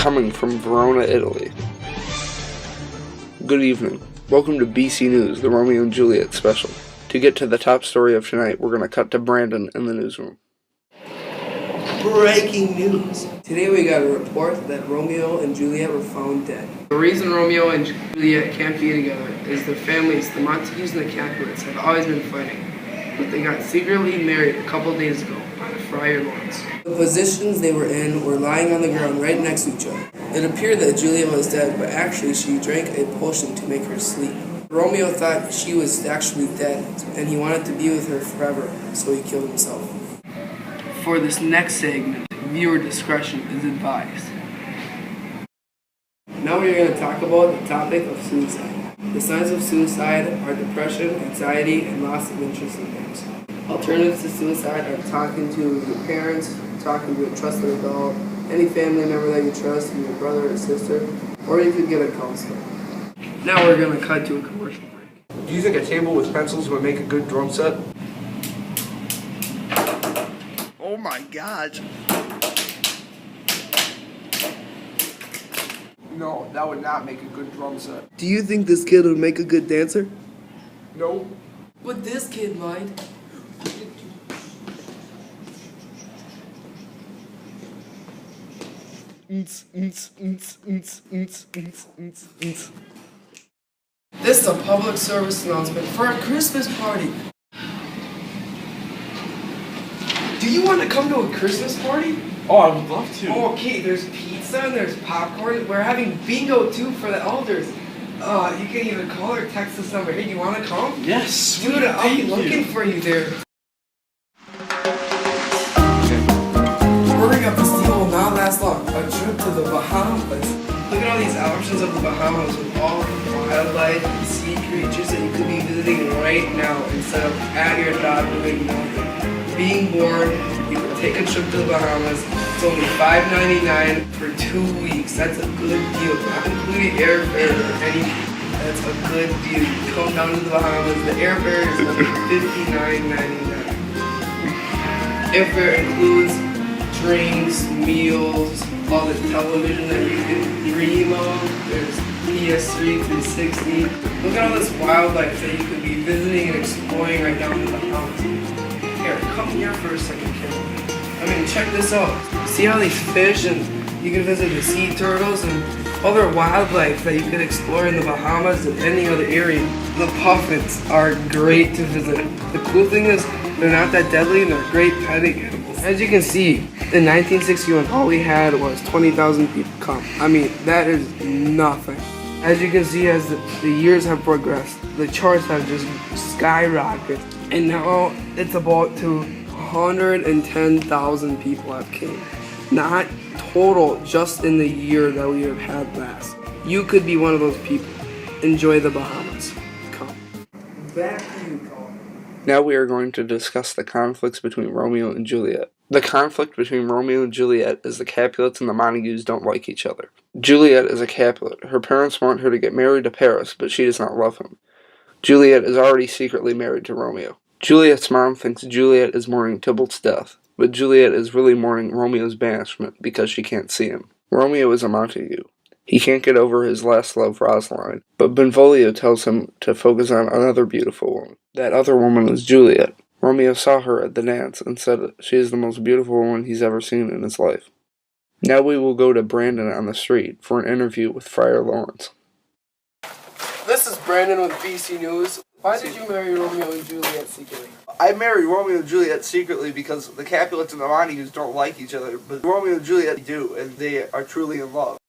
coming from Verona, Italy. Good evening. Welcome to BC News, the Romeo and Juliet special. To get to the top story of tonight, we're going to cut to Brandon in the newsroom. Breaking news! Today we got a report that Romeo and Juliet were found dead. The reason Romeo and Juliet can't be together is their families, the Montagues and the Capulets, have always been fighting. But they got secretly married a couple days ago by the Friar Lawrence. The positions they were in were lying on the ground right next to each other. It appeared that Juliet was dead, but actually she drank a potion to make her sleep. Romeo thought she was actually dead, and he wanted to be with her forever, so he killed himself. For this next segment, viewer discretion is advised. Now we're going to talk about the topic of suicide. The signs of suicide are depression, anxiety, and loss of interest in things. Alternatives to suicide are talking to your parents, talking to a trusted adult, any family member that you trust, your brother or sister, or you could get a counselor. Now we're going to cut to a commercial break. Do you think a table with pencils would make a good drum set? Oh my God. No, that would not make a good drum set. Do you think this kid would make a good dancer? No. But this kid might. This is a public service announcement for a Christmas party. Do you want to come to a Christmas party? Oh, I would love to. Oh, okay, there's pizza and there's popcorn. We're having bingo too for the elders. You can either call or text this number. Hey, you want to come? Yes. Dude, I'll be looking for you there. Hurry up, this deal will not last long. A trip to the Bahamas. Look at all these options of the Bahamas with all the wildlife and sea creatures that you could be visiting right now instead of at your job doing nothing. Being born, you can take a trip to the Bahamas. It's only $5.99 for 2 weeks. That's a good deal. Not including airfare or anything. That's a good deal. You come down to the Bahamas, the airfare is only $59.99. Airfare includes drinks, meals, all the television that you can dream of. There's PS3, 360. Look at all this wildlife that you could be visiting and exploring right down in the Bahamas. Here, come here for a second, kid. I mean, check this out. See all these fish, and you can visit the sea turtles and other wildlife that you could explore in the Bahamas and any other area. The puffins are great to visit. The cool thing is, they're not that deadly and they're great petting animals. As you can see, in 1961, all we had was 20,000 people come. I mean, that is nothing. As you can see, as the years have progressed, the charts have just skyrocketed. And now it's about to 110,000 people have came. Not total, just in the year that we have had last. You could be one of those people. Enjoy the Bahamas. Come. Back to you, Colin. Now we are going to discuss the conflicts between Romeo and Juliet. The conflict between Romeo and Juliet is the Capulets and the Montagues don't like each other. Juliet is a Capulet. Her parents want her to get married to Paris, but she does not love him. Juliet is already secretly married to Romeo. Juliet's mom thinks Juliet is mourning Tybalt's death, but Juliet is really mourning Romeo's banishment because she can't see him. Romeo is a Montague. He can't get over his last love, Rosaline, but Benvolio tells him to focus on another beautiful woman. That other woman is Juliet. Romeo saw her at the dance and said she is the most beautiful woman he's ever seen in his life. Now we will go to Brandon on the street for an interview with Friar Lawrence. This is Brandon with BC News. Why did you marry Romeo and Juliet secretly? I married Romeo and Juliet secretly because the Capulets and the Montagues don't like each other, but Romeo and Juliet do, and they are truly in love.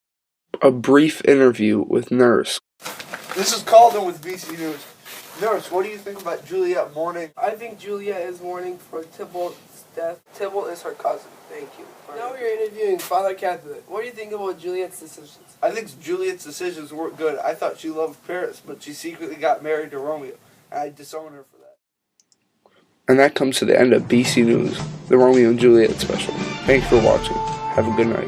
A brief interview with Nurse. This is Calden with BC News. Nurse, what do you think about Juliet mourning? I think Juliet is mourning for Tybalt's death. Tybalt is her cousin. Thank you. Now we're interviewing Father Capulet. What do you think about Juliet's decisions? I think Juliet's decisions weren't good. I thought she loved Paris, but she secretly got married to Romeo, and I disown her for that. And that comes to the end of BC News, the Romeo and Juliet special. Thanks for watching. Have a good night.